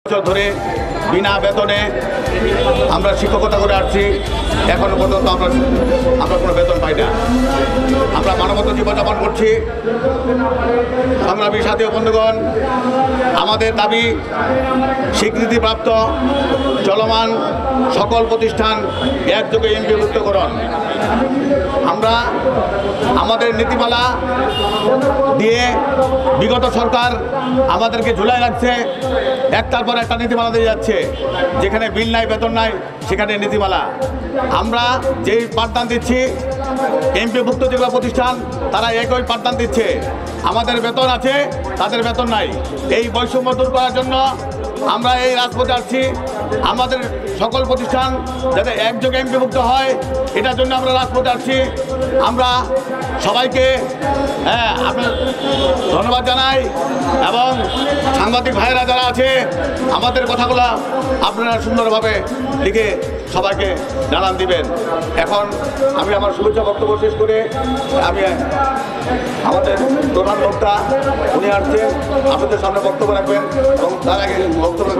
বছর ধরে বিনা বেতনে আমরা শিক্ষকতা করে আসছি। এখনো পর্যন্ত আমরা কোনো বেতন পাই না। আমরা মানবতা জীবনযাপন করছি। সংগ্রামী সাথী ও বন্ধুগণ, আমাদের দাবি স্বীকৃতিপ্রাপ্ত চলমান সকল প্রতিষ্ঠান একযোগে এমপিভুক্তকরণ। আমরা আমাদের নীতিমালা দিয়ে বিগত সরকার আমাদেরকে ঝুলাই রাখছে, একটার পর একটা নীতিমালা দিয়ে যাচ্ছে। যেখানে বিল নাই, বেতন নাই, সেখানে নীতিমালা। আমরা যেই পাঠদান দিচ্ছি, এমপিভুক্ত যেগুলো প্রতিষ্ঠান তারা একই পাঠদান দিচ্ছে। আমাদের বেতন আছে, তাদের বেতন নাই। এই বৈষম্য দূর করার জন্য আমরা এই রাজপথে আসছি। আমাদের সকল প্রতিষ্ঠান যাতে একযোগে এমপিভুক্ত হয়, এটার জন্য আমরা রাজপথে আসছি। আমরা সবাইকে আপনার ধন্যবাদ জানাই এবং সাংবাদিক ভাইয়েরা যারা আছে, আমাদের কথাগুলো আপনারা সুন্দরভাবে লিখে সবাইকে জানান দিবেন। এখন আমি আমার শুভেচ্ছা বক্তব্য শেষ করে আমি আমাদের প্রধান বক্তা উনি আসছেন, আপনাদের সামনে বক্তব্য রাখবেন এবং তার আগে বক্তব্য